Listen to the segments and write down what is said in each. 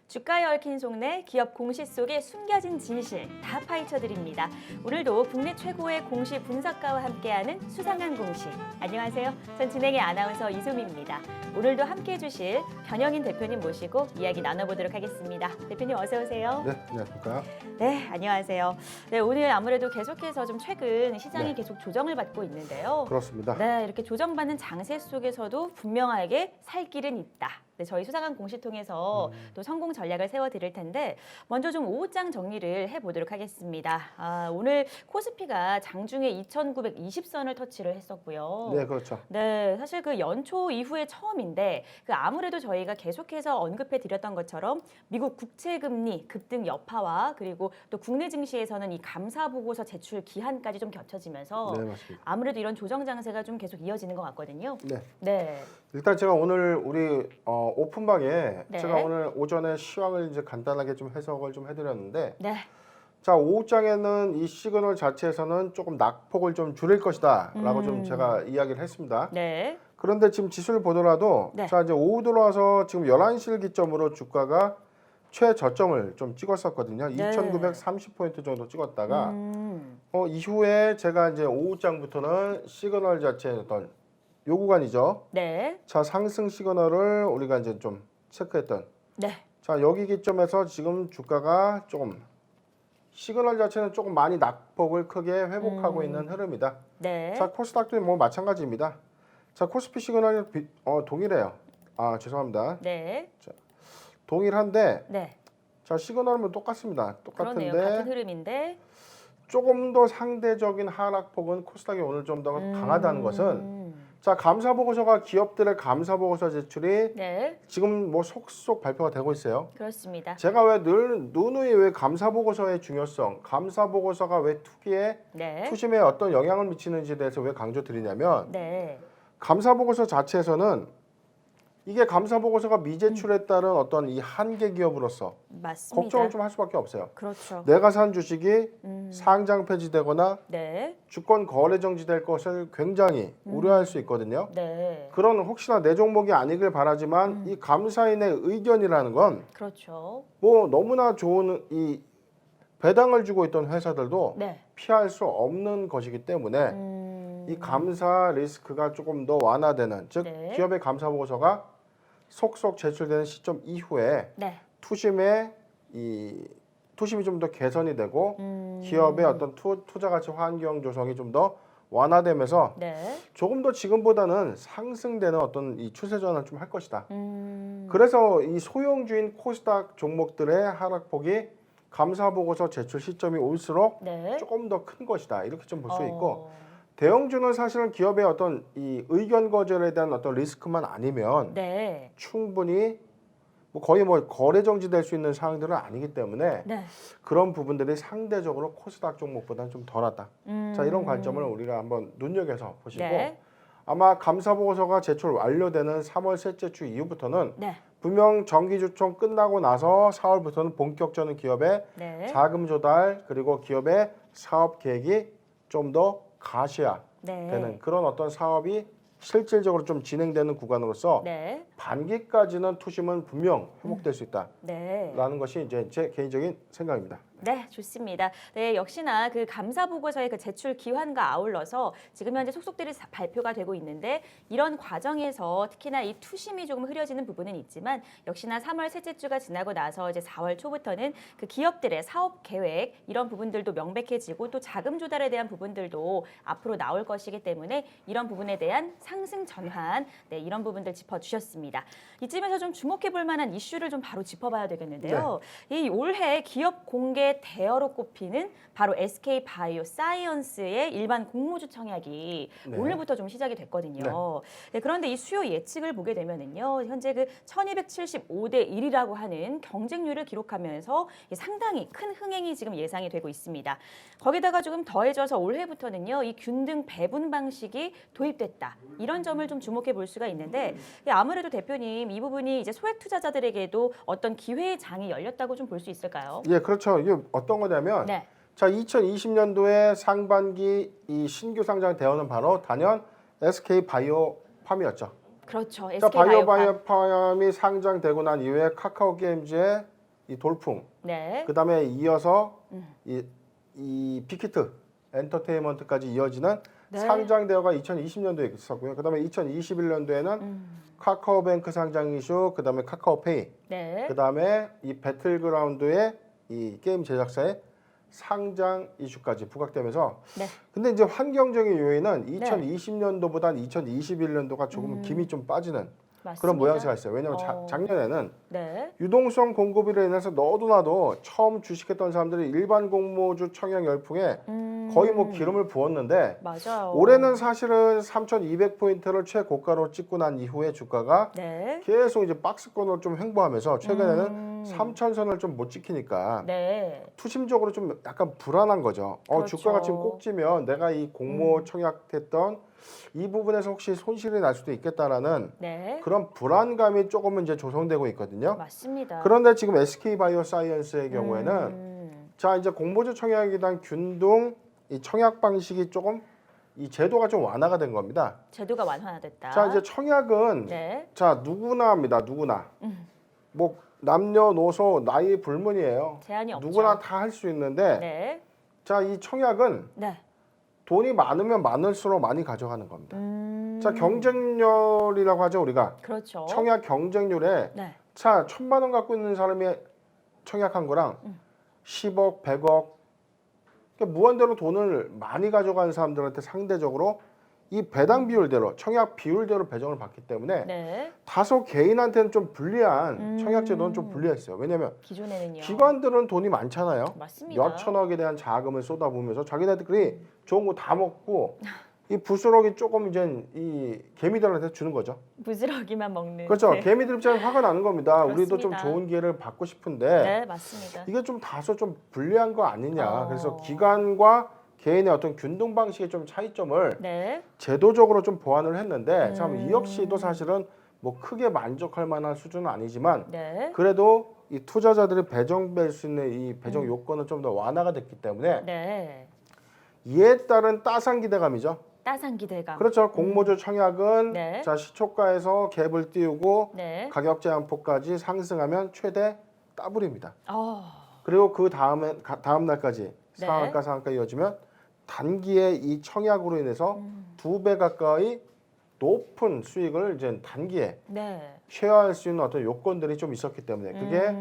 주가에 얽힌 속내, 기업 공시 속에 숨겨진 진실 다 파헤쳐드립니다. 오늘도 국내 최고의 공시 분석가와 함께하는 수상한 공시. 안녕하세요. 전 진행의 아나운서 이소미입니다. 오늘도 함께해 주실 변영인 대표님 모시고 이야기 나눠보도록 하겠습니다. 대표님 어서 오세요. 네, 안녕하십니까. 네, 안녕하세요. 네, 오늘 아무래도 계속해서 좀 최근 시장이 네. 계속 조정을 받고 있는데요. 그렇습니다. 네, 이렇게 조정받는 장세 속에서도 분명하게 살 길은 있다. 네, 저희 수상한 공시 통해서 또 성공 전략을 세워드릴 텐데 먼저 좀 오후장 정리를 해보도록 하겠습니다. 오늘 코스피가 장중에 2,920선을 터치를 했었고요. 네, 그렇죠. 네, 사실 그 연초 이후에 처음인데 아무래도 저희가 계속해서 언급해 드렸던 것처럼 미국 국채 금리 급등 여파와 그리고 또 국내 증시에서는 이 감사 보고서 제출 기한까지 좀 겹쳐지면서 네, 맞습니다. 아무래도 이런 조정 장세가 좀 계속 이어지는 것 같거든요. 네. 네. 일단 제가 오늘 우리 오픈방에 네. 제가 오늘 오전에 시황을 이제 간단하게 좀 해석을 좀 해드렸는데, 네. 자 오후장에는 이 시그널 자체에서는 조금 낙폭을 좀 줄일 것이다라고 좀 제가 이야기를 했습니다. 네. 그런데 지금 지수를 보더라도 네. 자 이제 오후 들어와서 지금 11시를 기점으로 주가가 최저점을 좀 찍었었거든요. 네. 2,930포인트 정도 찍었다가 이후에 제가 이제 오후장부터는 시그널 자체의 어떤 요 구간이죠. 네. 자 상승 시그널을 우리가 이제 좀 체크했던. 네. 자 여기 기점에서 지금 주가가 조금 시그널 자체는 조금 많이 낙폭을 크게 회복하고 있는 흐름이다. 네. 자 코스닥도 뭐 마찬가지입니다. 자 코스피 시그널이 동일해요. 죄송합니다. 네. 동일한데 네. 자 시그널은 똑같습니다. 그러네요. 똑같은데 같은 흐름인데. 조금 더 상대적인 하락폭은 코스닥이 오늘 좀 더 강하다는 것은 자 감사 보고서가 기업들의 감사 보고서 제출이 네. 지금 뭐 속속 발표가 되고 있어요. 그렇습니다. 제가 왜 늘 누누이 왜 감사 보고서의 중요성, 감사 보고서가 왜 투기에 네. 투심에 어떤 영향을 미치는지에 대해서 왜 강조드리냐면 네. 감사 보고서 자체에서는 이게 감사 보고서가 미제출에 따른 어떤 이 한계 기업으로서 맞습니다. 걱정을 좀 할 수밖에 없어요. 그렇죠. 내가 산 주식이 상장 폐지되거나 네. 주권 거래 정지될 것을 굉장히 우려할 수 있거든요. 네. 그런 혹시나 내 종목이 아니길 바라지만 이 감사인의 의견이라는 건 그렇죠. 뭐 너무나 좋은 이 배당을 주고 있던 회사들도 네. 피할 수 없는 것이기 때문에 이 감사 리스크가 조금 더 완화되는 즉 네. 기업의 감사 보고서가 속속 제출되는 시점 이후에 네. 투심이 좀 더 개선이 되고 기업의 어떤 투자 가치 환경 조성이 좀 더 완화되면서 네. 조금 더 지금보다는 상승되는 어떤 이 추세 전환을 좀 할 것이다. 그래서 이 소형주인 코스닥 종목들의 하락폭이 감사 보고서 제출 시점이 올수록 네. 조금 더 큰 것이다. 이렇게 좀 볼 수 있고 어. 대형주는 사실은 기업의 어떤 이 의견 거절에 대한 어떤 리스크만 아니면 네. 충분히 뭐 거의 뭐 거래 정지될 수 있는 상황들은 아니기 때문에 네. 그런 부분들이 상대적으로 코스닥 종목보다는 좀 덜하다. 자 이런 관점을 우리가 한번 눈여겨서 보시고 네. 아마 감사 보고서가 제출 완료되는 3월 셋째 주 이후부터는 네. 분명 정기주총 끝나고 나서 4월부터는 본격적인 기업의 네. 자금 조달 그리고 기업의 사업 계획이 좀 더 가시화되는 네. 그런 어떤 사업이 실질적으로 좀 진행되는 구간으로서 네. 반기까지는 투심은 분명 회복될 수 있다라는 네. 것이 이제 제 개인적인 생각입니다. 네, 좋습니다. 네, 역시나 그 감사 보고서의 그 제출 기한과 아울러서 지금 현재 속속들이 발표가 되고 있는데 이런 과정에서 특히나 이 투심이 조금 흐려지는 부분은 있지만 역시나 3월 셋째 주가 지나고 나서 이제 4월 초부터는 그 기업들의 사업 계획 이런 부분들도 명백해지고 또 자금 조달에 대한 부분들도 앞으로 나올 것이기 때문에 이런 부분에 대한 상승 전환, 네, 이런 부분들 짚어주셨습니다. 이쯤에서 좀 주목해 볼 만한 이슈를 좀 바로 짚어봐야 되겠는데요. 이 올해 기업 공개 대어로 꼽히는 바로 SK 바이오 사이언스의 일반 공모주 청약이 네. 오늘부터 좀 시작이 됐거든요. 네, 그런데 이 수요 예측을 보게 되면은요, 현재 그 1,275대 1이라고 하는 경쟁률을 기록하면서 상당히 큰 흥행이 지금 예상이 되고 있습니다. 거기다가 조금 더해져서 올해부터는요, 이 균등 배분 방식이 도입됐다. 이런 점을 좀 주목해 볼 수가 있는데 아무래도 대표님 이 부분이 이제 소액 투자자들에게도 어떤 기회의 장이 열렸다고 좀 볼 수 있을까요? 예, 그렇죠. 이게 어떤 거냐면 네. 자 2020년도에 상반기 이 신규 상장 대원은 바로 단연 SK 바이오팜이었죠. 그렇죠. 자, SK 바이오팜. 바이오팜이 상장되고 난 이후에 카카오 게임즈의 이 돌풍, 네. 그다음에 이어서 이 빅히트 엔터테인먼트까지 이어지는 네. 상장 대회가 2020년도에 있었고요. 그다음에 2021년도에는 카카오뱅크 상장 이슈, 그다음에 카카오페이, 네. 그다음에 이 배틀그라운드의 이 게임 제작사의 상장 이슈까지 부각되면서 네. 근데 이제 환경적인 요인은 네. 2020년도보다는 2021년도가 조금 힘이 좀 빠지는 맞습니다. 그런 모양새가 있어요. 왜냐하면 어. 작년에는 네. 유동성 공급으로 인해서 너도 나도 처음 주식했던 사람들이 일반 공모주 청약 열풍에 거의 뭐 기름을 부었는데 맞아요. 올해는 사실은 3,200포인트를 최고가로 찍고 난 이후에 주가가 네. 계속 이제 박스권으로 좀 횡보하면서 최근에는 3,000선을 좀 못 지키니까 네. 투심적으로 좀 약간 불안한 거죠. 그렇죠. 주가가 지금 꼭지면 내가 이 공모 청약했던 이 부분에서 혹시 손실이 날 수도 있겠다라는 네. 그런 불안감이 조금은 이제 조성되고 있거든요. 맞습니다. 그런데 지금 SK바이오사이언스의 경우에는 자 이제 공모주 청약에 대한 균등 이 청약 방식이 조금 이 제도가 좀 완화가 된 겁니다. 제도가 완화됐다. 자 이제 청약은 네. 자 누구나 합니다. 누구나 뭐 남녀노소 나이 불문이에요. 제한이 없죠. 누구나 다 할 수 있는데 네. 자 이 청약은 네. 돈이 많으면 많을수록 많이 가져가는 겁니다. 자 경쟁률이라고 하죠 우리가. 그렇죠. 청약 경쟁률에 네. 자 1,000만 원 갖고 있는 사람이 청약한 거랑 10억, 100억 그러니까 무한대로 돈을 많이 가져가는 사람들한테 상대적으로 이 배당 비율대로 청약 비율대로 배정을 받기 때문에 네. 다소 개인한테는 좀 불리한 청약 제도는 좀 불리했어요. 왜냐하면 기존에는요. 기관들은 돈이 많잖아요. 맞습니다. 몇 천억에 대한 자금을 쏟아부으면서 자기네들이 좋은 거 다 먹고 이 부스러기 조금 이제 이 개미들한테 주는 거죠. 부스러기만 먹는. 그렇죠. 네. 개미들 입장에 화가 나는 겁니다. 우리도 좀 그렇습니다. 좋은 기회를 받고 싶은데 네, 맞습니다. 이게 좀 다소 좀 불리한 거 아니냐. 어. 그래서 기관과 개인의 어떤 균등 방식의 좀 차이점을 네. 제도적으로 좀 보완을 했는데 참 이 역시도 사실은 뭐 크게 만족할 만한 수준은 아니지만 네. 그래도 이 투자자들이 배정될 수 있는 이 배정 요건은 좀 더 완화가 됐기 때문에 네. 이에 따른 따상 기대감이죠. 따상 기대감. 그렇죠. 공모주 청약은 네. 자 시초가에서 갭을 띄우고 네. 가격 제한폭까지 상승하면 최대 더블입니다. 어. 그리고 그 다음 날까지 네. 상한가 이어지면 단기에 이 청약으로 인해서 2배 가까이 높은 수익을 이제 단기에 네. 쉐어할 수 있는 어떤 요건들이 좀 있었기 때문에 그게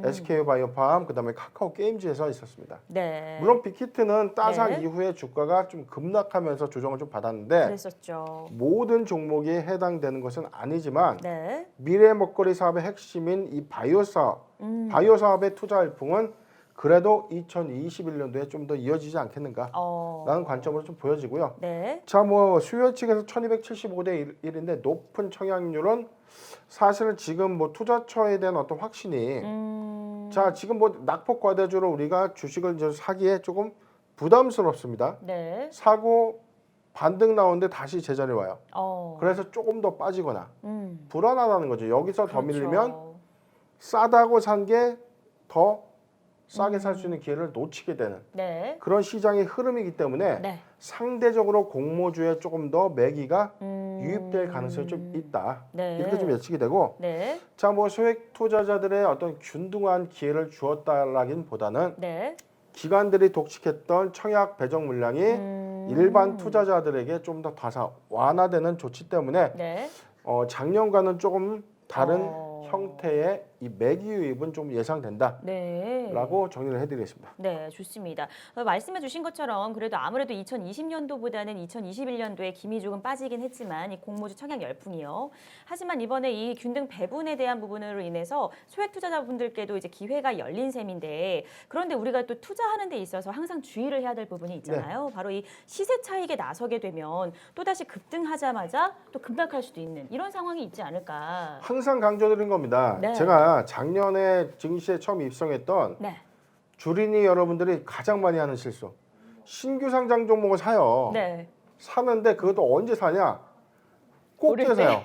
SK바이오팜 그다음에 카카오 게임즈에서 있었습니다. 네. 물론 빅히트는 따상 네. 이후에 주가가 좀 급락하면서 조정을 좀 받았는데 그랬었죠. 모든 종목이 해당되는 것은 아니지만 네. 미래 먹거리 사업의 핵심인 이 바이오 사업, 바이오 사업의 투자 열풍은 그래도 2021년도에 좀 더 이어지지 않겠는가라는 관점으로 좀 보여지고요. 네. 자, 뭐 수요 측에서 1275대 1인데 높은 청약률은 사실은 지금 뭐 투자처에 대한 어떤 확신이 자, 지금 뭐 낙폭 과대주로 우리가 주식을 이제 사기에 조금 부담스럽습니다. 네. 사고 반등 나오는데 다시 제자리에 와요. 그래서 조금 더 빠지거나 불안하다는 거죠. 여기서 더 그렇죠. 밀리면 싸다고 산 게 더 싸게 살 수 있는 기회를 놓치게 되는 네. 그런 시장의 흐름이기 때문에 네. 상대적으로 공모주에 조금 더 매기가 유입될 가능성이 좀 있다. 네. 이렇게 좀 예측이 되고 네. 자, 뭐 소액 투자자들의 어떤 균등한 기회를 주었다라기보다는 네. 기관들이 독식했던 청약 배정 물량이 일반 투자자들에게 좀 더 완화되는 조치 때문에 네. 작년과는 조금 다른 형태의 이 매기 유입은 좀 예상된다라고 네. 정리를 해드리겠습니다. 네, 좋습니다. 말씀해 주신 것처럼 그래도 아무래도 2020년도보다는 2021년도에 김이 조금 빠지긴 했지만 이 공모주 청약 열풍이요. 하지만 이번에 이 균등 배분에 대한 부분으로 인해서 소액 투자자분들께도 이제 기회가 열린 셈인데 그런데 우리가 또 투자하는 데 있어서 항상 주의를 해야 될 부분이 있잖아요. 바로 이 시세 차익에 나서게 되면 또다시 급등하자마자 또 급락할 수도 있는 이런 상황이 있지 않을까. 항상 강조드린 겁니다. 네. 제가 작년에 증시에 처음 입성했던 네. 주린이 여러분들이 가장 많이 하는 실수. 신규 상장 종목을 사요. 네. 사는데 그것도 언제 사냐? 오를 꼭지 사요.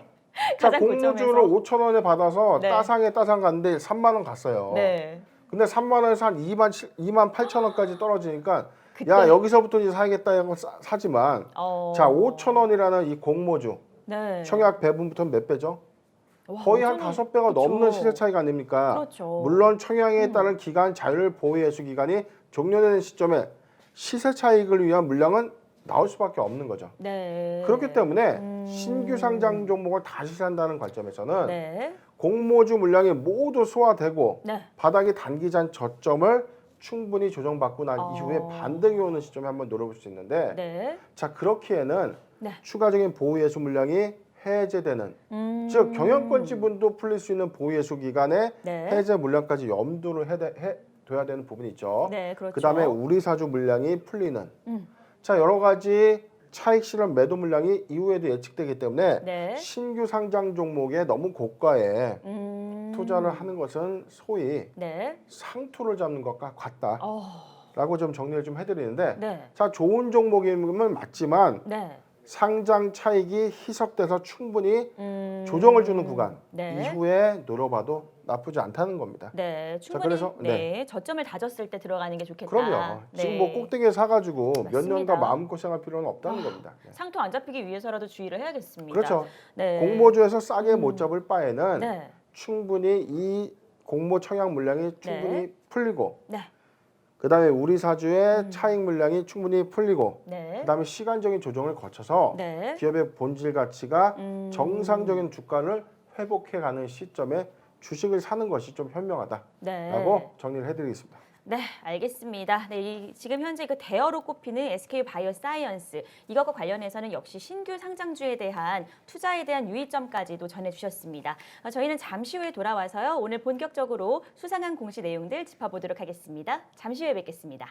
자, 가장 공모주를 고점에서. 5,000원에 받아서 네. 따상 갔는데 3만 원 갔어요. 네. 근데 3만 원에서 한 2만 8천 원까지 떨어지니까 그때- 야, 여기서부터 이제 사야겠다 하고 사지만 어. 자, 5,000원이라는 이 공모주 네. 청약 배분부터 몇 배죠? 와, 거의 한 완전히- 5배가 그렇죠. 넘는 시세 차이가 아닙니까? 그렇죠. 물론 청약에 따른 기간 자율 보유 예수 기간이 종료되는 시점에 시세 차익을 위한 물량은 나올 수밖에 없는 거죠. 네. 그렇기 때문에 신규 상장 종목을 다시 산다는 관점에서는 네. 공모주 물량이 모두 소화되고 네. 바닥이 단기간 저점을 충분히 조정받고 난 어. 이후에 반등이 오는 시점에 한번 노려볼 수 있는데 네. 자 그렇기에는 네. 추가적인 보유 예수 물량이 해제되는 즉 경영권 지분도 풀릴 수 있는 보유 예수 기간에 네. 해제 물량까지 염두를 둬야 되는 부분이 있죠. 네, 그렇죠. 그다음에 우리 사주 물량이 풀리는 음. 자 여러 가지 차익 실현 매도 물량이 이후에도 예측되기 때문에 네. 신규 상장 종목에 너무 고가에 투자를 하는 것은 소위 네. 상투를 잡는 것과 같다. 어. 라고 좀 정리를 좀 해드리는데 네. 자 좋은 종목이면 맞지만 네. 상장 차익이 희석돼서 충분히 조정을 주는 구간 네. 이후에 노려봐도 나쁘지 않다는 겁니다. 네, 충분히 그래서, 네, 저점을 다졌을 때 들어가는 게 좋겠다. 그럼요. 네. 지금 뭐 꼭대기에 사가지고 몇 맞습니다. 년간 마음고생할 필요는 없다는 겁니다. 네. 상투 안 잡히기 위해서라도 주의를 해야겠습니다. 그렇죠. 네. 공모주에서 싸게 못 잡을 바에는 네. 충분히 이 공모 청약 물량이 충분히 풀리고 네. 그다음에 우리 사주의 차익 물량이 충분히 풀리고 네. 그다음에 시간적인 조정을 거쳐서 네. 기업의 본질 가치가 정상적인 주가를 회복해가는 시점에 주식을 사는 것이 좀 현명하다라고 네. 정리를 해드리겠습니다. 네, 알겠습니다. 네, 지금 현재 그 대어로 꼽히는 SK 바이오사이언스 이것과 관련해서는 역시 신규 상장주에 대한 투자에 대한 유의점까지도 전해주셨습니다. 저희는 잠시 후에 돌아와서요. 오늘 본격적으로 수상한 공시 내용들 짚어보도록 하겠습니다. 잠시 후에 뵙겠습니다.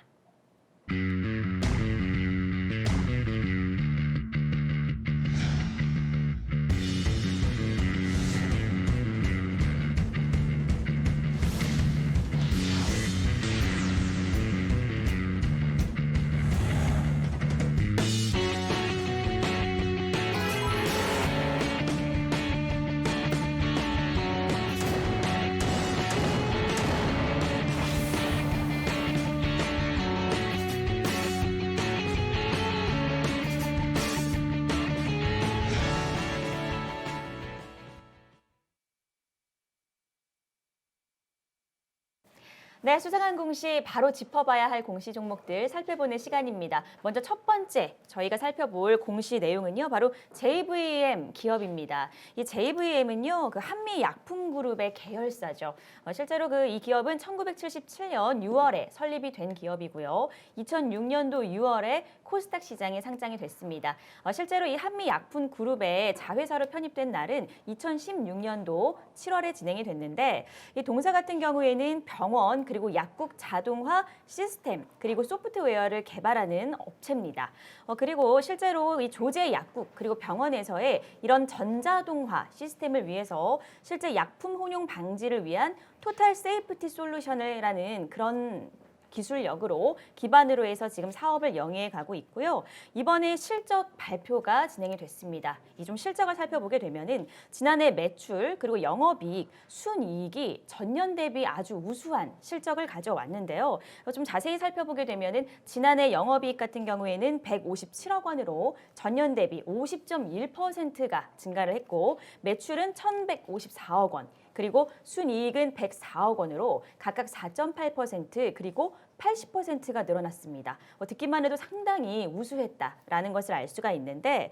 네, 수상한 공시 바로 짚어봐야 할 공시 종목들 살펴보는 시간입니다. 먼저 첫 번째 저희가 살펴볼 공시 내용은요, 바로 JVM 기업입니다. 이 JVM은요, 그 한미약품그룹의 계열사죠. 실제로 이 기업은 1977년 6월에 설립이 된 기업이고요. 2006년도 6월에 코스닥 시장에 상장이 됐습니다. 실제로 이 한미약품그룹의 자회사로 편입된 날은 2016년도 7월에 진행이 됐는데 이 동사 같은 경우에는 병원 그리고 약국 자동화 시스템 그리고 소프트웨어를 개발하는 업체입니다. 그리고 실제로 이 조제 약국 그리고 병원에서의 이런 전자동화 시스템을 위해서 실제 약품 혼용 방지를 위한 토탈 세이프티 솔루션이라는 그런 기술력으로 기반으로 해서 지금 사업을 영위해 가고 있고요. 이번에 실적 발표가 진행이 됐습니다. 이 좀 실적을 살펴보게 되면은 지난해 매출 그리고 영업이익, 순이익이 전년 대비 아주 우수한 실적을 가져왔는데요. 좀 자세히 살펴보게 되면은 지난해 영업이익 같은 경우에는 157억 원으로 전년 대비 50.1%가 증가를 했고 매출은 1,154억 원. 그리고 순이익은 104억 원으로 각각 4.8% 그리고 80%가 늘어났습니다. 듣기만 해도 상당히 우수했다라는 것을 알 수가 있는데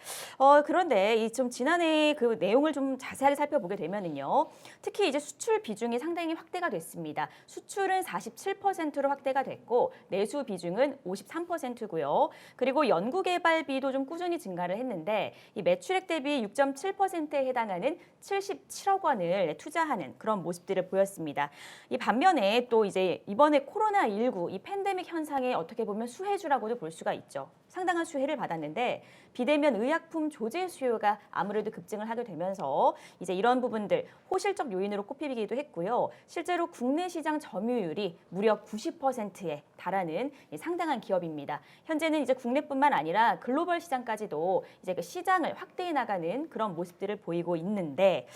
그런데 이 좀 지난해 그 내용을 좀 자세하게 살펴보게 되면은요. 특히 이제 수출 비중이 상당히 확대가 됐습니다. 수출은 47%로 확대가 됐고 내수 비중은 53%고요. 그리고 연구개발비도 좀 꾸준히 증가를 했는데 이 매출액 대비 6.7%에 해당하는 77억 원을 투자하는 그런 모습들을 보였습니다. 이 반면에 또 이제 이번에 코로나19 이 팬데믹 현상에 어떻게 보면 수혜주라고도 볼 수가 있죠. 상당한 수혜를 받았는데 비대면 의약품 조제 수요가 아무래도 급증을 하게 되면서 이제 이런 부분들 호실적 요인으로 꼽히기도 했고요. 실제로 국내 시장 점유율이 무려 90%에 달하는 상당한 기업입니다. 현재는 이제 국내뿐만 아니라 글로벌 시장까지도 이제 그 시장을 확대해 나가는 그런 모습들을 보이고 있는데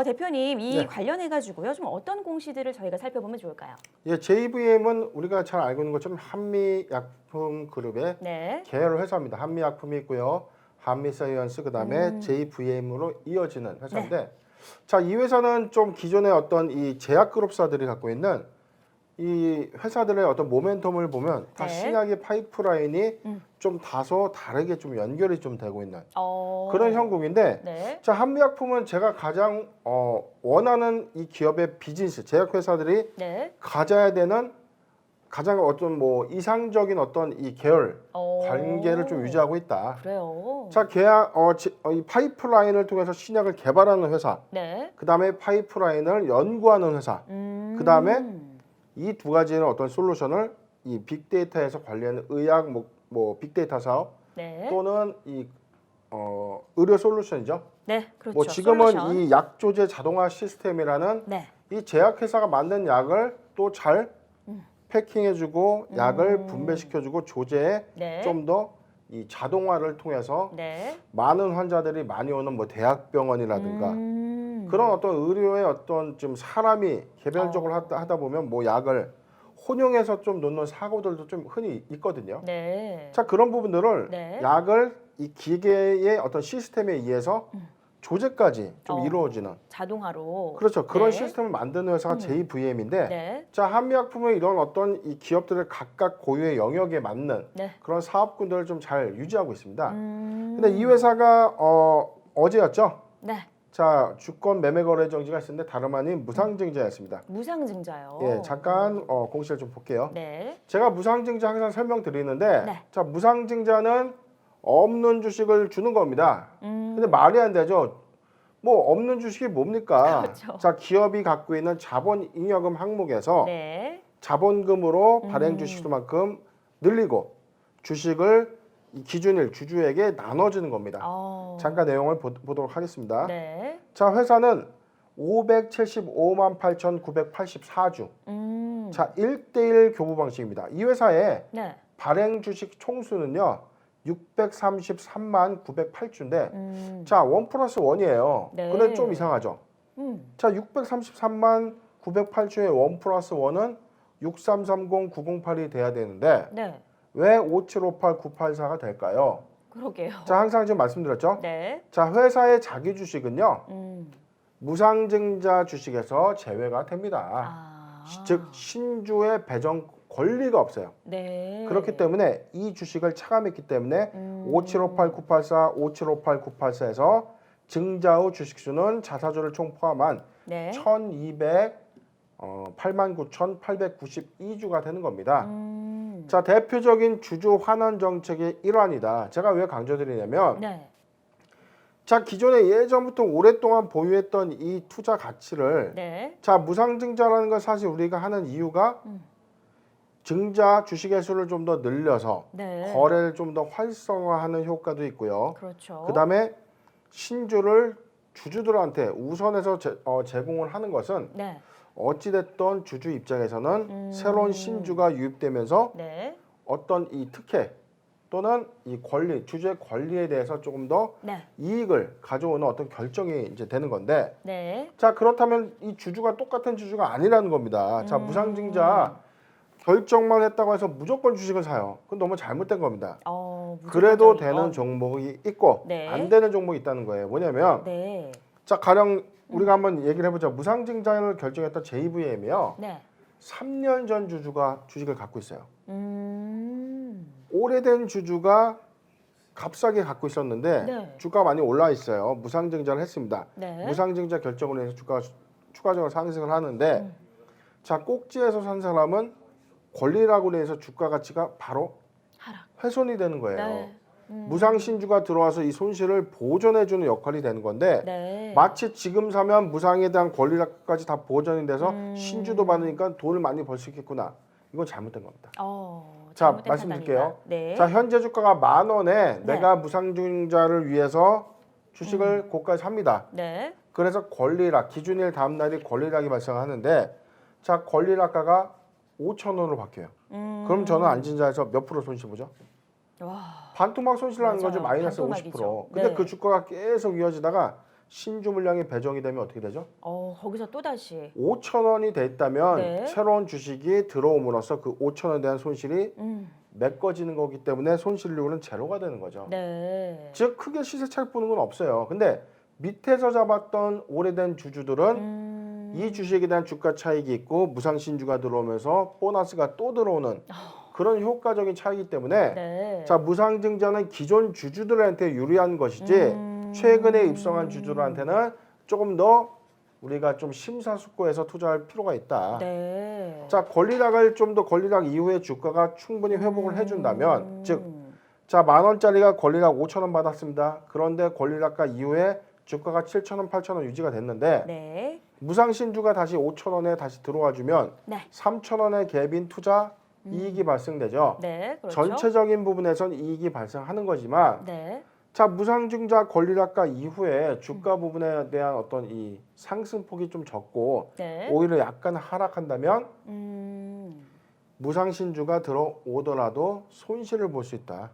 대표님 이 네. 관련해 가지고요. 좀 어떤 공시들을 저희가 살펴보면 좋을까요? 예, JVM은 우리가 잘 알고 있는 것처럼 한미약품그룹의 네. 계열 회사입니다. 한미약품이 있고요. 한미사이언스 그다음에 JVM으로 이어지는 회사인데 자, 이 회사는 좀 기존의 어떤 이 제약그룹사들이 갖고 있는 이 회사들의 어떤 모멘텀을 보면 다 네. 신약의 파이프라인이 좀 다소 다르게 좀 연결이 좀 되고 있는 어. 그런 형국인데, 네. 자, 한미약품은 제가 가장 원하는 이 기업의 비즈니스, 제약회사들이 네. 가져야 되는 가장 어떤 뭐 이상적인 어떤 이 계열 관계를 좀 유지하고 있다. 그래요. 자, 이 파이프라인을 통해서 신약을 개발하는 회사, 네. 그 다음에 파이프라인을 연구하는 회사, 그 다음에 이 두 가지는 어떤 솔루션을 이 빅데이터에서 관리하는 의학 뭐 빅데이터 사업 네. 또는 이 의료 솔루션이죠. 네. 그렇죠. 뭐 지금은 솔루션. 이 약조제 자동화 시스템이라는 네. 이 제약회사가 만든 약을 또 잘 패킹해주고 약을 분배시켜주고 조제에 네. 좀 더 이 자동화를 통해서 네. 많은 환자들이 많이 오는 뭐 대학병원이라든가 그런 어떤 의료의 어떤 좀 사람이 개별적으로 하다 보면 뭐 약을 혼용해서 좀 놓는 사고들도 좀 흔히 있거든요. 네. 자, 그런 부분들을 네. 약을 이 기계의 어떤 시스템에 의해서 조제까지 좀 이루어지는 자동화로. 그렇죠. 그런 네. 시스템을 만드는 회사가 JVM인데 네. 자, 한미약품은 이런 어떤 이 기업들을 각각 고유의 영역에 맞는 네. 그런 사업군들을 좀 잘 유지하고 있습니다. 근데 이 회사가 어제였죠. 네. 자, 주권 매매 거래 정지가 있었는데 다름 아닌 무상증자였습니다. 무상증자요. 예, 잠깐 공시를 좀 볼게요. 네. 제가 무상증자 항상 설명드리는데 네. 자, 무상증자는 없는 주식을 주는 겁니다. 근데 말이 안 되죠. 뭐 없는 주식이 뭡니까? 그렇죠. 자, 기업이 갖고 있는 자본 잉여금 항목에서 네. 자본금으로 발행 주식수만큼 늘리고 주식을 이 기준일 주주에게 나눠주는 겁니다. 잠깐 내용을 보도록 하겠습니다. 네. 자, 회사는 575만 8,984주. 자, 1대1 교부 방식입니다. 이 회사의 네. 발행 주식 총수는요. 633만 908주인데 자, 1+1이에요. 네. 근데 좀 이상하죠. 자, 633만 908주의 1+1은 6330-908이 돼야 되는데 네. 왜 5758-984가 될까요? 그러게요. 자, 항상 지금 말씀드렸죠. 네. 자, 회사의 자기 주식은요. 무상증자 주식에서 제외가 됩니다. 즉 신주의 배정 권리가 없어요. 네. 그렇기 때문에 이 주식을 차감했기 때문에 5758-984, 5758-984에서 증자 후 주식수는 자사주를 총 포함한 네. 89,892주가 되는 겁니다. 자, 대표적인 주주 환원 정책의 일환이다. 제가 왜 강조드리냐면 네. 자, 기존에 예전부터 오랫동안 보유했던 이 투자 가치를 네. 자, 무상증자라는 건 사실 우리가 하는 이유가 증자 주식의 수를 좀 더 늘려서 네. 거래를 좀 더 활성화하는 효과도 있고요. 그렇죠. 그다음에 신주를 주주들한테 우선해서 제공을 하는 것은 네. 어찌됐던 주주 입장에서는 새로운 신주가 유입되면서 네. 어떤 이 특혜 또는 이 권리, 주주의 권리에 대해서 조금 더 네. 이익을 가져오는 어떤 결정이 이제 되는 건데 네. 자, 그렇다면 이 주주가 똑같은 주주가 아니라는 겁니다. 자, 무상증자 결정만 했다고 해서 무조건 주식을 사요. 그건 너무 잘못된 겁니다. 그래도 무조건적인 되는 건. 종목이 있고 네. 안 되는 종목이 있다는 거예요. 뭐냐면 네. 자, 가령 우리가 한번 얘기를 해보자. 무상증자를 결정했던 JVM이요. 네. 3년 전 주주가 주식을 갖고 있어요. 음. 오래된 주주가 값싸게 갖고 있었는데 네. 주가가 많이 올라 있어요. 무상증자를 했습니다. 네. 무상증자 결정으로 해서 주가가 추가적으로 상승을 하는데 자, 꼭지에서 산 사람은 권리라고 해서 주가 가치가 바로 하락. 훼손이 되는 거예요. 네. 무상신주가 들어와서 이 손실을 보전해주는 역할이 되는 건데 네. 마치 지금 사면 무상에 대한 권리까지 다 보전이 돼서 신주도 받으니까 돈을 많이 벌 수 있겠구나. 이건 잘못된 겁니다. 자, 잘못된 말씀드릴게요. 판단이다. 네. 자, 현재 주가가 10,000원에 네. 내가 무상증자를 위해서 주식을 고가에 삽니다. 네. 그래서 권리락, 기준일 다음 날이 권리락이 발생하는데 자, 권리락가가 5,000원으로 바뀌어요. 그럼 저는 안진자에서 몇 프로 손실 보죠? 와. 반토막 손실하는 거죠. 맞아요. 마이너스 반토막이죠. 50%. 근데 네. 그 주가가 계속 이어지다가 신주 물량이 배정이 되면 어떻게 되죠? 거기서 또 다시. 5,000원이 됐다면 네. 새로운 주식이 들어옴으로써 그 5,000원에 대한 손실이 메꿔지는 거기 때문에 손실률은 제로가 되는 거죠. 네. 즉 크게 시세 차익 보는 건 없어요. 근데 밑에서 잡았던 오래된 주주들은 이 주식에 대한 주가 차익이 있고 무상신주가 들어오면서 보너스가 또 들어오는 그런 효과적인 차이기 때문에 네. 자, 무상증자는 기존 주주들한테 유리한 것이지 최근에 입성한 주주들한테는 조금 더 우리가 좀 심사숙고해서 투자할 필요가 있다. 네. 자, 권리락을 좀 더 권리락 이후에 주가가 충분히 회복을 해준다면 즉 자, 10,000원짜리가 권리락 5,000원 받았습니다. 그런데 권리락가 이후에 주가가 7,000원, 8,000원 유지가 됐는데 네. 무상신주가 다시 5,000원에 다시 들어와 주면 네. 3,000원의 갭인 투자 이익이 발생되죠. 네. 그렇죠. 전체적인 부분에선 이익이 발생하는 거지만 네. 자, 무상증자 권리락가 이후에 주가 부분에 대한 어떤 이 상승폭이 좀 적고 네. 오히려 약간 하락한다면 음. 무상신주가 들어오더라도 손실을 볼 수 있다.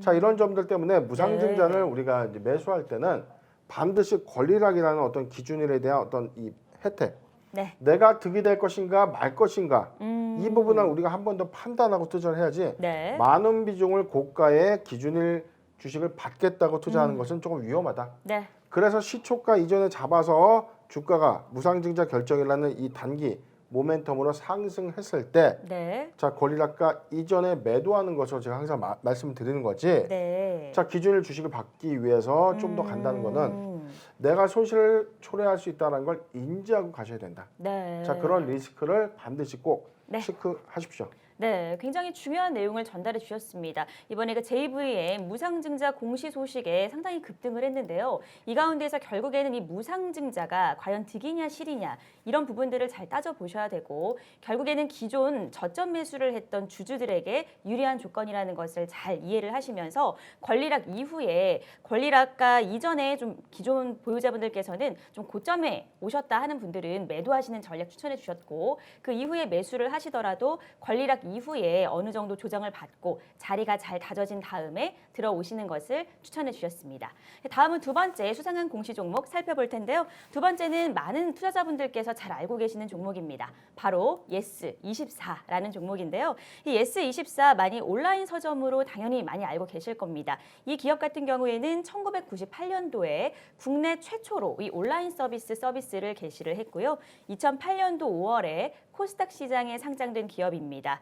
자, 이런 점들 때문에 무상증자를 네. 우리가 이제 매수할 때는 반드시 권리락이라는 어떤 기준일에 대한 어떤 이 혜택, 네. 내가 득이 될 것인가 말 것인가 이 부분을 우리가 한 번 더 판단하고 투자를 해야지 네. 많은 비중을 고가의 기준일 주식을 받겠다고 투자하는 것은 조금 위험하다. 네. 그래서 시초가 이전에 잡아서 주가가 무상증자 결정이라는 이 단기 모멘텀으로 상승했을 때 네. 자, 권리락가 이전에 매도하는 것으로 제가 항상 말씀드리는 거지. 네. 자, 기준일 주식을 받기 위해서 좀 더 간다는 거는 내가 손실을 초래할 수 있다는 걸 인지하고 가셔야 된다. 네. 자, 그런 리스크를 반드시 꼭 네. 체크하십시오. 네, 굉장히 중요한 내용을 전달해 주셨습니다. 이번에 그 JVM 무상증자 공시 소식에 상당히 급등을 했는데요. 이 가운데서 결국에는 이 무상증자가 과연 득이냐 실이냐 이런 부분들을 잘 따져보셔야 되고 결국에는 기존 저점 매수를 했던 주주들에게 유리한 조건이라는 것을 잘 이해를 하시면서 권리락 이후에 권리락가 이전에 좀 기존 보유자분들께서는 좀 고점에 오셨다 하는 분들은 매도하시는 전략 추천해 주셨고 그 이후에 매수를 하시더라도 권리락 이후에 어느 정도 조정을 받고 자리가 잘 다져진 다음에 들어오시는 것을 추천해 주셨습니다. 다음은 두 번째 수상한 공시 종목 살펴볼 텐데요. 두 번째는 많은 투자자분들께서 잘 알고 계시는 종목입니다. 바로 예스24라는 종목인데요. 이 예스24 많이 온라인 서점으로 당연히 많이 알고 계실 겁니다. 이 기업 같은 경우에는 1998년도에 국내 최초로 이 온라인 서비스를 개시를 했고요. 2008년도 5월에 코스닥 시장에 상장된 기업입니다.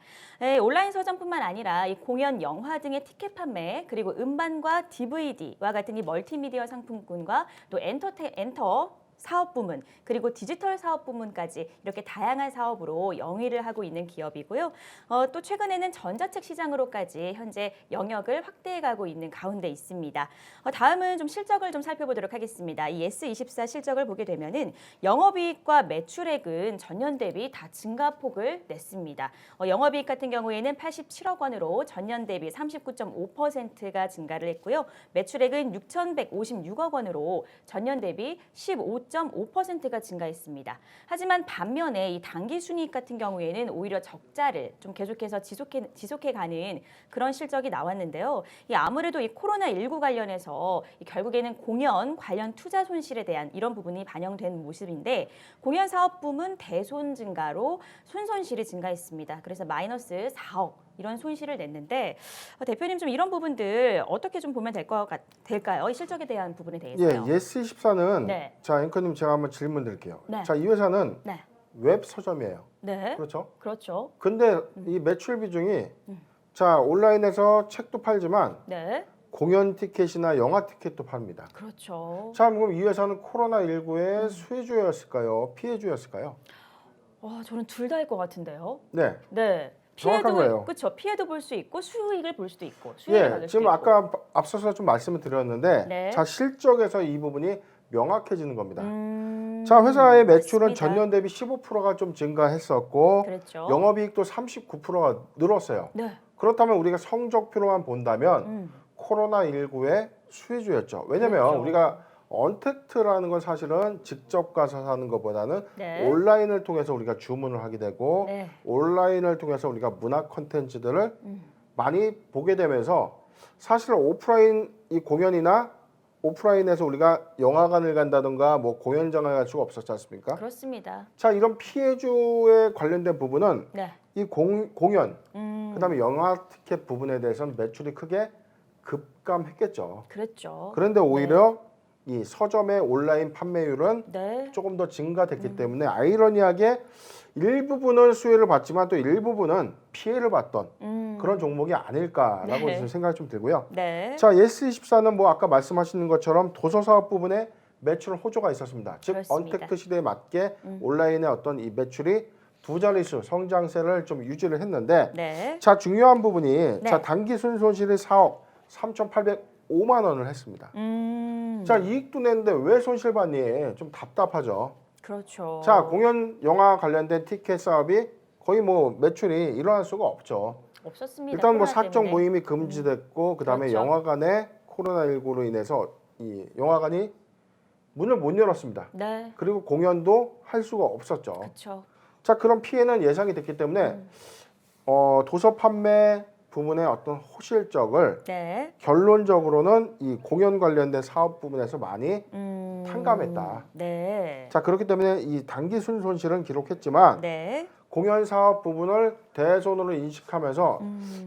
온라인 서점뿐만 아니라 이 공연, 영화 등의 티켓 판매, 그리고 음반과 DVD와 같은 이 멀티미디어 상품군과 또 엔터 사업 부문 그리고 디지털 사업 부문까지 이렇게 다양한 사업으로 영위를 하고 있는 기업이고요. 또 최근에는 전자책 시장으로까지 현재 영역을 확대해가고 있는 가운데 있습니다. 다음은 좀 실적을 좀 살펴보도록 하겠습니다. 이 S24 실적을 보게 되면은 영업이익과 매출액은 전년 대비 다 증가폭을 냈습니다. 영업이익 같은 경우에는 87억 원으로 전년 대비 39.5%가 증가를 했고요. 매출액은 6,156억 원으로 전년 대비 15.5%가 증가했습니다. 하지만 반면에 이 당기 순이익 같은 경우에는 오히려 적자를 좀 계속해서 지속해가는 그런 실적이 나왔는데요. 아무래도 이 코로나19 관련해서 결국에는 공연 관련 투자 손실에 대한 이런 부분이 반영된 모습인데 공연 사업 부문 대손 증가로 손실이 증가했습니다. 그래서 마이너스 4억 이런 손실을 냈는데 대표님 좀 이런 부분들 어떻게 좀 보면 될까요? 이 실적에 대한 부분에 대해서요. 예, 예스24는 네. 자, 앵커님 제가 한번 질문 드릴게요. 네. 자, 이 회사는 네. 웹 서점이에요. 네. 그렇죠? 그렇죠. 근데 이 매출 비중이 자, 온라인에서 책도 팔지만 네. 공연 티켓이나 영화 티켓도 팝니다. 그렇죠. 자, 그럼 이 회사는 코로나19의 수혜주였을까요? 피해주였을까요? 와, 저는 둘 다일 것 같은데요. 네. 네. 정확한 거예요. 그렇죠. 피해도 볼 수 있고 수익을 볼 수도 있고 수익을 예, 받을 지금 수도 아까 앞서서 좀 말씀을 드렸는데 네. 자, 실적에서 이 부분이 명확해지는 겁니다. 있고. 자, 회사의 매출은 맞습니다. 전년 대비 15%가 좀 증가했었고 그랬죠. 영업이익도 39%가 늘었어요. 네. 그렇다면 우리가 성적표로만 본다면 코로나19의 수혜주였죠. 왜냐면 그렇죠. 우리가 언택트라는 건 사실은 직접 가서 사는 것보다는 네. 온라인을 통해서 우리가 주문을 하게 되고 네. 온라인을 통해서 우리가 문화 콘텐츠들을 많이 보게 되면서 사실 오프라인 이 공연이나 오프라인에서 우리가 영화관을 간다든가 뭐 공연장을 갈 수가 없었지 않습니까? 그렇습니다. 자, 이런 피해주에 관련된 부분은 네. 이 공연, 그다음에 영화 티켓 부분에 대해서는 매출이 크게 급감했겠죠. 그랬죠. 그런데 오히려 이 서점의 온라인 판매율은 네. 조금 더 증가됐기 때문에 아이러니하게 일부분은 수혜를 봤지만 또 일부분은 피해를 봤던 그런 종목이 아닐까라고 네. 좀 생각이 좀 들고요. 네. 자, 예스24는 뭐 아까 말씀하시는 것처럼 도서 사업 부분에 매출 호조가 있었습니다. 즉 그렇습니다. 언택트 시대에 맞게 온라인의 어떤 이 매출이 두 자릿수 성장세를 좀 유지를 했는데 네. 자, 중요한 부분이 네. 자, 단기 순손실이 4억 3,805만 원을 했습니다. 자, 이익도 냈는데 왜 손실 봤니? 좀 답답하죠. 그렇죠. 자, 공연 영화 관련된 티켓 사업이 거의 뭐 매출이 일어날 수가 없죠. 없었습니다. 일단 뭐 코로나 사적 때문에. 모임이 금지됐고 그다음에 그렇죠. 영화관에 코로나19로 인해서 이 영화관이 문을 못 열었습니다. 네. 그리고 공연도 할 수가 없었죠. 그렇죠. 자, 그런 피해는 예상이 됐기 때문에 도서 판매 부분의 어떤 호실적을 네. 결론적으로는 이 공연 관련된 사업 부분에서 많이 탕감했다. 네. 자, 그렇기 때문에 이 단기 순손실은 기록했지만 네. 공연 사업 부분을 대손으로 인식하면서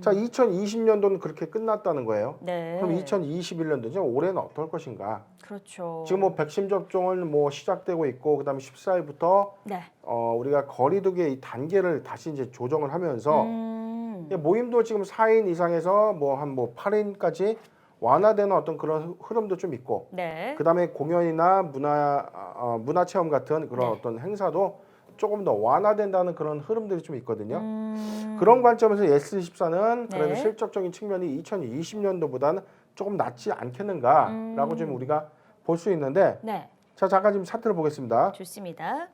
자, 2020년도는 그렇게 끝났다는 거예요. 네. 그럼 2021년도죠. 올해는 어떨 것인가? 그렇죠. 지금 뭐 백신 접종은 뭐 시작되고 있고 그다음에 14일부터 네. 우리가 거리두기의 이 단계를 다시 이제 조정을 하면서 음. 모임도 지금 4인 이상에서 뭐 한 뭐 8인까지 완화되는 어떤 그런 흐름도 좀 있고 네. 그다음에 공연이나 문화 체험 같은 그런 네. 어떤 행사도 조금 더 완화된다는 그런 흐름들이 좀 있거든요. 음. 그런 관점에서 예스24는 그래도 네. 실적적인 측면이 2020년도보다는 조금 낫지 않겠는가라고 좀 우리가 볼 수 있는데 네. 자, 잠깐 지금 차트를 보겠습니다. 좋습니다.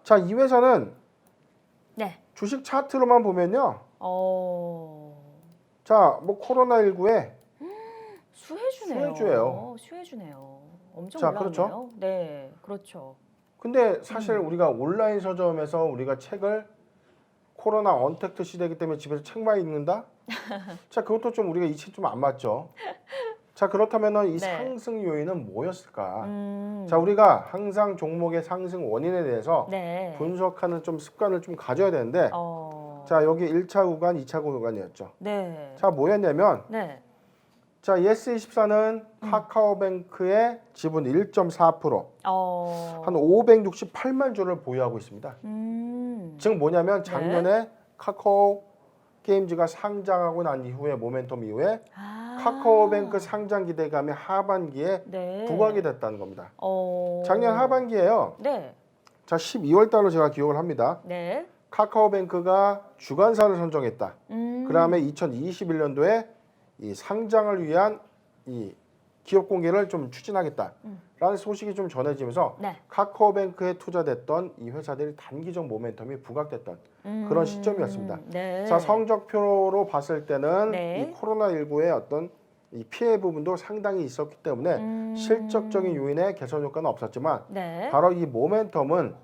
자, 이 회사는 네. 주식 차트로만 보면요. 자, 뭐 코로나19에 수혜주네요. 수혜주예요. 수혜주네요. 엄청 자, 올라오네요. 그렇죠. 네. 그렇죠. 근데 사실 우리가 온라인 서점에서 우리가 책을 코로나 언택트 시대이기 때문에 집에서 책만 읽는다? 자, 그것도 좀 우리가 이치 좀 안 맞죠. 자, 그렇다면은 이 네. 상승 요인은 뭐였을까? 음. 자, 우리가 항상 종목의 상승 원인에 대해서 네. 분석하는 좀 습관을 좀 가져야 되는데 자, 자, 여기 1차 구간, 2차 구간이었죠. 네. 자, 뭐였냐면 네. 자, 예스24는 카카오뱅크의 지분 1.4%, 한 568만 주를 보유하고 있습니다. 즉 뭐냐면 작년에 카카오 게임즈가 상장하고 난 이후에 모멘텀 이후에 카카오뱅크 상장 기대감이 하반기에 네. 부각이 됐다는 겁니다. 어. 작년 하반기에요. 네. 자, 12월 달로 제가 기억을 합니다. 네. 카카오뱅크가 주관사를 선정했다. 음. 그다음에 2021년도에 이 상장을 위한 이 기업 공개를 좀 추진하겠다라는 소식이 좀 전해지면서 네. 카카오뱅크에 투자됐던 이 회사들이 단기적 모멘텀이 부각됐던 그런 시점이었습니다. 네. 자, 성적표로 봤을 때는 네. 이 코로나19의 어떤 이 피해 부분도 상당히 있었기 때문에 실적적인 요인의 개선 효과는 없었지만 네. 바로 이 모멘텀은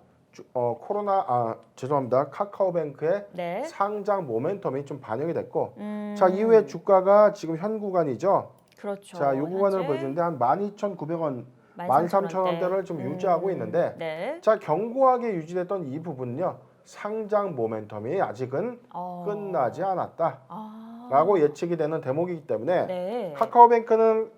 죄송합니다. 카카오뱅크의 네. 상장 모멘텀이 좀 반영이 됐고 자, 이후에 주가가 지금 현 구간이죠. 그렇죠. 자, 이 구간을 현재 보여주는데 한 12,900원, 13,000 13,000원대를 좀 유지하고 있는데 네. 자, 견고하게 유지됐던 이 부분은요. 상장 모멘텀이 아직은 끝나지 않았다라고 예측이 되는 대목이기 때문에 네. 카카오뱅크는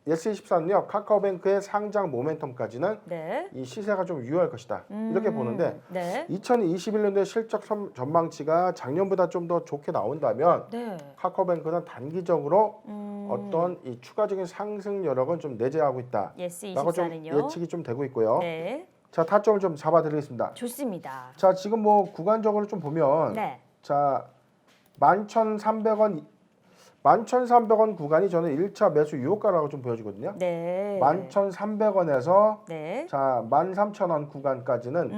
예스24는요. 카카오뱅크의 상장 모멘텀까지는 네. 이 시세가 좀 유효할 것이다. 이렇게 보는데 네. 2021년도에 실적 전망치가 작년보다 좀 더 좋게 나온다면 네. 카카오뱅크는 단기적으로 어떤 이 추가적인 상승 여력은 좀 내재하고 있다라고 좀 예스24는요. 예측이 좀 되고 있고요. 네. 자, 타점을 좀 잡아드리겠습니다. 좋습니다. 자, 지금 뭐 구간적으로 좀 보면 네. 자, 11,300원 구간이 저는 1차 매수 유효가라고 좀 보여지거든요. 네. 11,300원에서 네. 자, 13,000원 구간까지는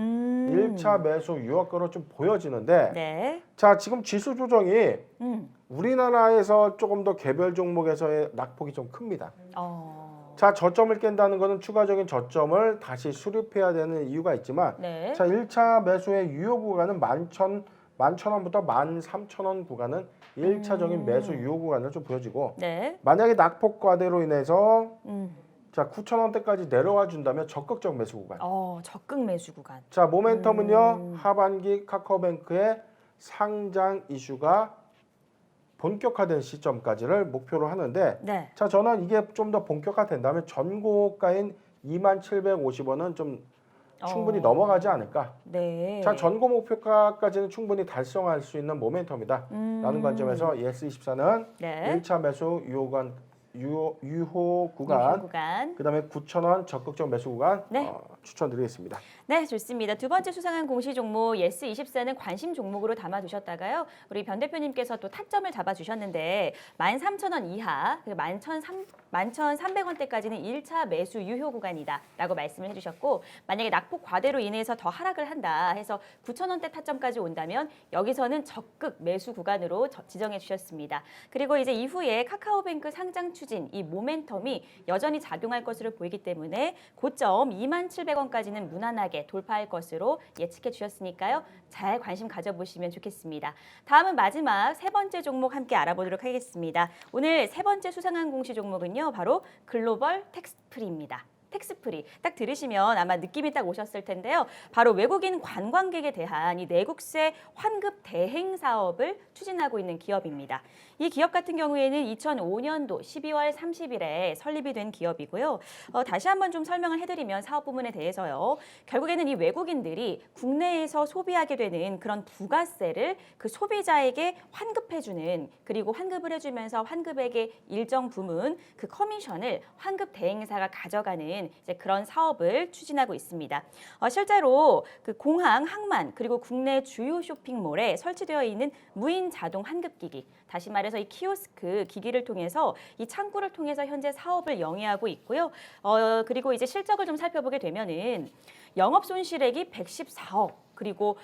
1차 매수 유효가로 좀 보여지는데 네. 자, 지금 지수 조정이 음. 우리나라에서 조금 더 개별 종목에서의 낙폭이 좀 큽니다. 자, 저점을 깬다는 것은 추가적인 저점을 다시 수립해야 되는 이유가 있지만 네. 자, 1차 매수의 유효 구간은 11,000원부터 13,000원 구간은 1차적인 매수 유효 구간을 좀 보여지고 네. 만약에 낙폭 과대로 인해서 자, 9,000원대까지 내려와 준다면 적극적 매수 구간. 적극 매수 구간. 자, 모멘텀은요. 하반기 카카오뱅크의 상장 이슈가 본격화된 시점까지를 목표로 하는데 네. 자 저는 이게 좀 더 본격화된다면 전고가인 2750원은 좀 충분히 넘어가지 않을까. 네. 자 전고 목표가까지는 충분히 달성할 수 있는 모멘텀이다. 라는 관점에서 ES24는 네. 1차 매수 유호 구간, 유효 구간. 그다음에 9,000원 적극적 매수 구간 네. 추천드리겠습니다. 네, 좋습니다. 두 번째 수상한 공시 종목 예스24는 관심 종목으로 담아두셨다가요. 우리 변 대표님께서 또 타점을 잡아주셨는데 13,000원 이하, 11,300원대까지는 1차 매수 유효 구간이다 라고 말씀을 해주셨고 만약에 낙폭 과대로 인해서 더 하락을 한다 해서 9,000원대 타점까지 온다면 여기서는 적극 매수 구간으로 지정해 주셨습니다. 그리고 이제 이후에 카카오뱅크 상장 추진 이 모멘텀이 여전히 작용할 것으로 보이기 때문에 고점 27,000원까지는 무난하게 돌파할 것으로 예측해 주셨으니까요. 잘 관심 가져보시면 좋겠습니다. 다음은 마지막 세 번째 종목 함께 알아보도록 하겠습니다. 오늘 세 번째 수상한 공시 종목은요. 바로 글로벌 텍스프리입니다. 텍스프리 딱 들으시면 아마 느낌이 딱 오셨을 텐데요. 바로 외국인 관광객에 대한 이 내국세 환급 대행 사업을 추진하고 있는 기업입니다. 이 기업 같은 경우에는 2005년도 12월 30일에 설립이 된 기업이고요. 다시 한번 좀 설명을 해드리면 사업 부문에 대해서요. 결국에는 이 외국인들이 국내에서 소비하게 되는 그런 부가세를 그 소비자에게 환급해주는 그리고 환급을 해주면서 환급액의 일정 부분 그 커미션을 환급 대행사가 가져가는 이제 그런 사업을 추진하고 있습니다. 실제로 그 공항, 항만 그리고 국내 주요 쇼핑몰에 설치되어 있는 무인 자동 환급기기 다시 말해서 이 키오스크 기기를 통해서 이 창구를 통해서 현재 사업을 영위하고 있고요. 그리고 이제 실적을 좀 살펴보게 되면은 영업 손실액이 114억 그리고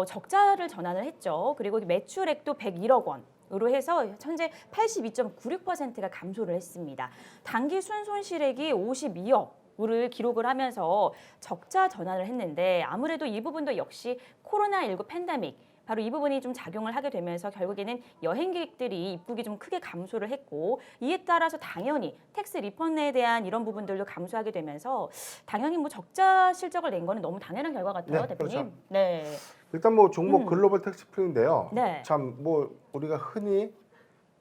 적자를 전환을 했죠. 그리고 매출액도 101억 원. 으로 해서 현재 82.96%가 감소를 했습니다. 당기 순손실액이 52억을 기록을 하면서 적자 전환을 했는데 아무래도 이 부분도 역시 코로나19 팬데믹 바로 이 부분이 좀 작용을 하게 되면서 결국에는 여행객들이 입국이 좀 크게 감소를 했고 이에 따라서 당연히 텍스 리펀에 대한 이런 부분들도 감소하게 되면서 당연히 뭐 적자 실적을 낸 거는 너무 당연한 결과 같아요, 네, 대표님. 그렇죠. 네. 일단 뭐 종목 글로벌 텍스프리인데요. 네. 참 뭐 우리가 흔히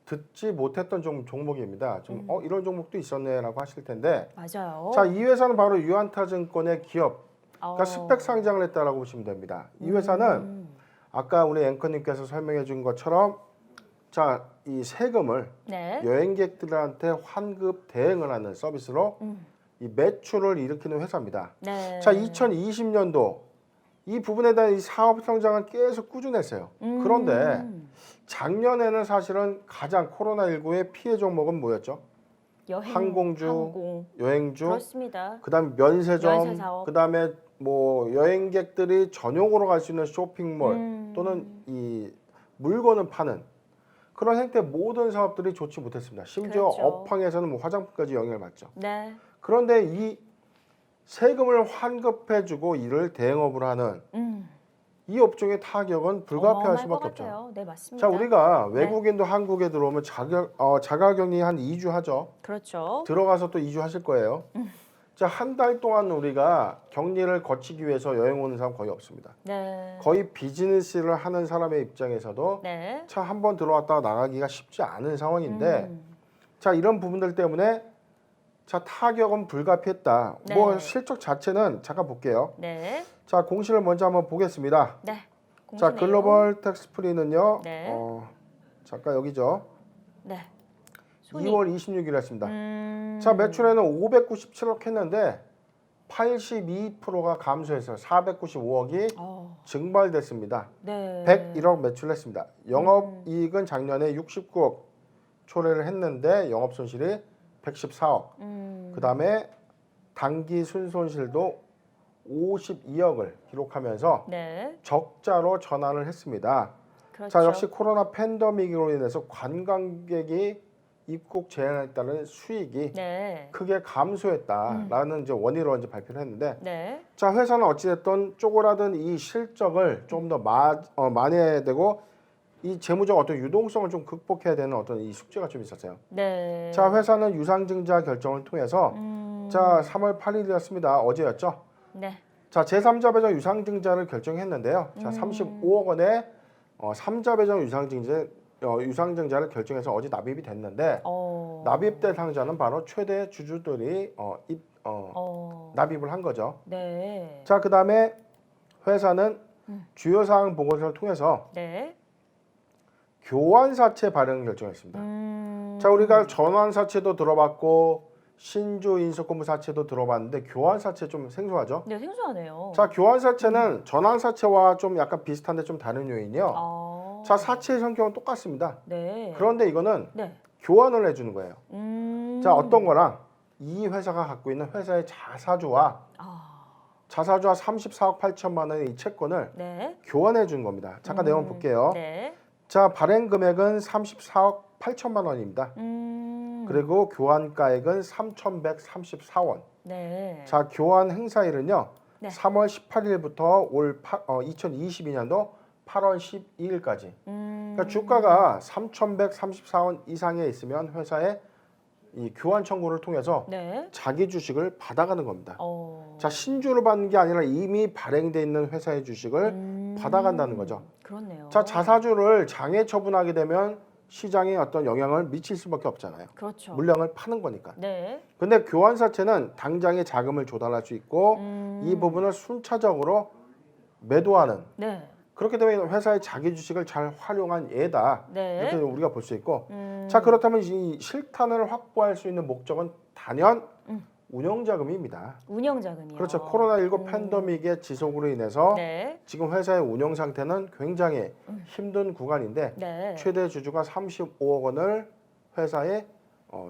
듣지 못했던 종목입니다. 좀 이런 종목도 있었네라고 하실 텐데 맞아요. 자, 이 회사는 바로 유안타증권의 기업, 그러니까 어. 스펙 상장을 했다라고 보시면 됩니다. 이 회사는 아까 우리 앵커님께서 설명해 준 것처럼 자, 이 세금을 네. 여행객들한테 환급 대행을 하는 서비스로 이 매출을 일으키는 회사입니다. 네. 자, 2020년도 이 부분에 대한 이 사업 성장은 계속 꾸준했어요. 그런데 작년에는 사실은 가장 코로나19의 피해 종목은 뭐였죠? 항공주, 여행주, 그렇습니다. 그다음에 면세점, 면세 사업. 그다음에 뭐 여행객들이 전용으로 갈 수 있는 쇼핑몰 또는 이 물건을 파는 그런 행태 모든 사업들이 좋지 못했습니다. 심지어 그렇죠. 업황에서는 뭐 화장품까지 영향을 받죠. 네. 그런데 이 세금을 환급해주고 이를 대행업으로 하는 이 업종의 타격은 불가피할 수밖에 없죠. 같아요. 네, 맞습니다. 자, 우리가 외국인도 한국에 들어오면 자가격리 한 2주 하죠. 그렇죠. 들어가서 또 2주 하실 거예요. 자, 한 달 동안 우리가 격리를 거치기 위해서 여행 오는 사람 거의 없습니다. 네. 거의 비즈니스를 하는 사람의 입장에서도 네. 차 한 번 들어왔다가 나가기가 쉽지 않은 상황인데 자, 이런 부분들 때문에 자, 타격은 불가피했다. 네. 뭐 실적 자체는 잠깐 볼게요. 네. 자, 공시를 먼저 한번 보겠습니다. 네. 자, 공시 내용. 글로벌 텍스프리는요. 네. 잠깐 여기죠. 네. 2월 26일 했습니다. 자, 매출에는 597억 했는데 82%가 감소해서 495억이 증발됐습니다. 네. 101억 매출했습니다. 영업이익은 작년에 69억 초래를 했는데 영업 손실이 114억. 그다음에 당기 순손실도 52억을 기록하면서 네. 적자로 전환을 했습니다. 그렇죠. 자, 역시 코로나 팬데믹으로 인해서 관광객이 입국 제한에 따른 수익이 네. 크게 감소했다라는 이제 원인으로 이제 발표를 했는데 네. 자, 회사는 어찌됐든 쪼그라든 이 실적을 좀 더 만회해야 되고 이 재무적 어떤 유동성을 좀 극복해야 되는 어떤 이 숙제가 좀 있었어요. 네. 자, 회사는 유상증자 결정을 통해서 자, 3월 8일이었습니다. 어제였죠. 네. 자, 제3자 배정 유상증자를 결정했는데요. 자, 35억 원의 3자 배정 유상증자 유상증자를 결정해서 어제 납입이 됐는데 납입 대상자는 바로 최대 주주들이 납입을 한 거죠. 네. 자, 그다음에 회사는 주요 사항 보고서를 통해서 네. 교환사채 발행 결정했습니다. 자, 우리가 전환사채도 들어봤고 신주 인수권부사채도 들어봤는데 교환사채 좀 생소하죠? 네, 생소하네요. 자, 교환사채는 전환사채와 좀 약간 비슷한데 좀 다른 요인이요. 자, 사채의 성격은 똑같습니다. 네. 그런데 이거는 네. 교환을 해주는 거예요. 자, 어떤 거랑 이 회사가 갖고 있는 회사의 자사주와 34억 8천만 원의 이 채권을 네. 교환해 주는 겁니다. 잠깐 내용 볼게요. 네. 자, 발행 금액은 34억 8천만 원입니다. 그리고 교환가액은 3,134원. 네. 자, 교환 행사일은요. 네. 3월 18일부터 2022년도 8월 12일까지. 그러니까 주가가 3,134원 이상에 있으면 회사에 이 교환 청구를 통해서 네. 자기 주식을 받아가는 겁니다. 자, 신주를 받는 게 아니라 이미 발행돼 있는 회사의 주식을 받아간다는 거죠. 그렇네요. 자, 자사주를 장외 처분하게 되면 시장에 어떤 영향을 미칠 수밖에 없잖아요. 그렇죠. 물량을 파는 거니까. 네. 근데 교환사채는 당장에 자금을 조달할 수 있고 이 부분을 순차적으로 매도하는. 네. 그렇기 때문에 회사의 자기 주식을 잘 활용한 예다. 네. 이렇게 우리가 볼 수 있고. 자, 그렇다면 이 실탄을 확보할 수 있는 목적은 단연 운영자금입니다. 운영자금이요. 그렇죠. 코로나19 팬데믹의 지속으로 인해서 네. 지금 회사의 운영 상태는 굉장히 힘든 구간인데 네. 최대 주주가 35억 원을 회사에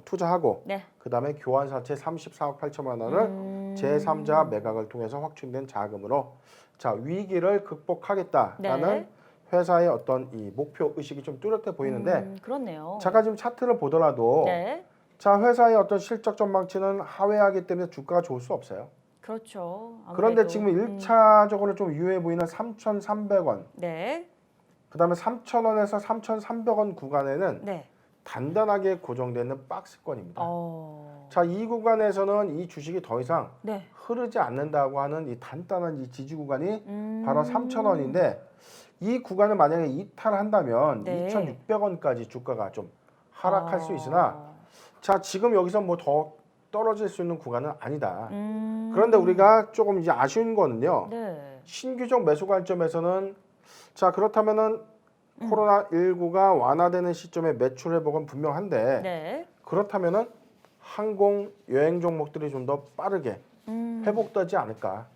투자하고 네. 그다음에 교환사채 34억 8천만 원을 제3자 매각을 통해서 확충된 자금으로 자, 위기를 극복하겠다라는 네. 회사의 어떤 이 목표 의식이 좀 뚜렷해 보이는데 그렇네요. 잠깐 지금 차트를 보더라도 네. 자, 회사의 어떤 실적 전망치는 하회하기 때문에 주가가 좋을 수 없어요. 그렇죠. 그런데 아무래도. 지금 1차적으로 좀 유효해 보이는 3,300원, 네. 그다음에 3,000원에서 3,300원 구간에는 네. 단단하게 고정되는 박스권입니다. 자, 이 구간에서는 이 주식이 더 이상 네. 흐르지 않는다고 하는 이 단단한 이 지지 구간이 바로 3,000원인데 이 구간을 만약에 이탈한다면 네. 2,600원까지 주가가 좀 하락할 수 있으나 자, 지금 여기서 뭐 더 떨어질 수 있는 구간은 아니다. 그런데 우리가 조금 이제 아쉬운 거는요. 네. 신규적 매수 관점에서는 자, 그렇다면은 코로나19가 완화되는 시점에 매출 회복은 분명한데 네. 그렇다면은 항공 여행 종목들이 좀 더 빠르게 회복되지 않을까.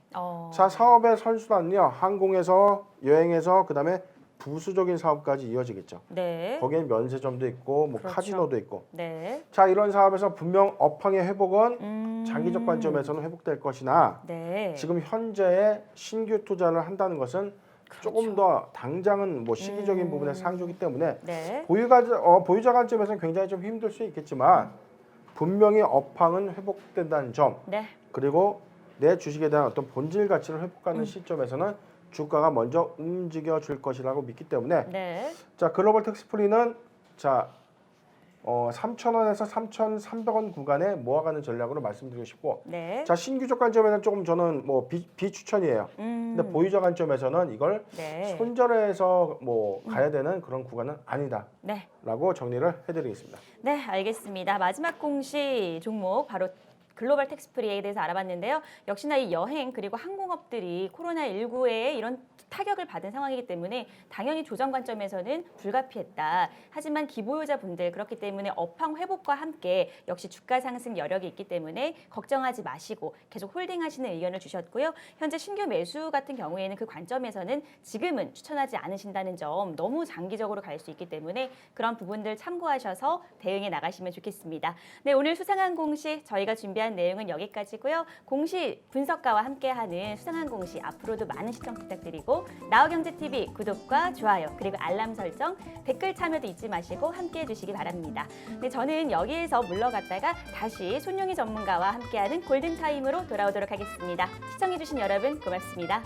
자, 사업의 선순환은요. 항공에서 여행에서 그다음에 부수적인 사업까지 이어지겠죠. 네. 거기엔 면세점도 있고 뭐 그렇죠. 카지노도 있고. 네. 자, 이런 사업에서 분명 업황의 회복은 장기적 관점에서는 회복될 것이나 네. 지금 현재의 신규 투자를 한다는 것은 조금 더 당장은 뭐 시기적인 부분에 상주기 때문에 네. 보유자 관점에서는 굉장히 좀 힘들 수 있겠지만 분명히 업황은 회복된다는 점 네. 그리고 내 주식에 대한 어떤 본질 가치를 회복하는 시점에서는 주가가 먼저 움직여 줄 것이라고 믿기 때문에 네. 자, 글로벌 텍스프리는 자 3,000원에서 3,300원 구간에 모아가는 전략으로 말씀드리고 싶고 네. 자, 신규적 관점에는 조금 저는 뭐 비추천이에요. 근데 보유자 관점에서는 이걸 네. 손절해서 뭐 가야 되는 그런 구간은 아니다라고 네. 정리를 해드리겠습니다. 네, 알겠습니다. 마지막 공시 종목 바로 글로벌 텍스프리에 대해서 알아봤는데요. 역시나 이 여행 그리고 항공업들이 코로나19에 이런 타격을 받은 상황이기 때문에 당연히 조정 관점에서는 불가피했다. 하지만 기보유자분들 그렇기 때문에 업황 회복과 함께 역시 주가 상승 여력이 있기 때문에 걱정하지 마시고 계속 홀딩하시는 의견을 주셨고요. 현재 신규 매수 같은 경우에는 그 관점에서는 지금은 추천하지 않으신다는 점 너무 장기적으로 갈 수 있기 때문에 그런 부분들 참고하셔서 대응해 나가시면 좋겠습니다. 네, 오늘 수상한 공시 저희가 준비한 내용은 여기까지고요. 공시 분석가와 함께하는 수상한 공시 앞으로도 많은 시청 부탁드리고 나우경제TV 구독과 좋아요 그리고 알람 설정 댓글 참여도 잊지 마시고 함께해 주시기 바랍니다. 네, 저는 여기에서 물러갔다가 다시 손용희 전문가와 함께하는 골든타임으로 돌아오도록 하겠습니다. 시청해 주신 여러분 고맙습니다.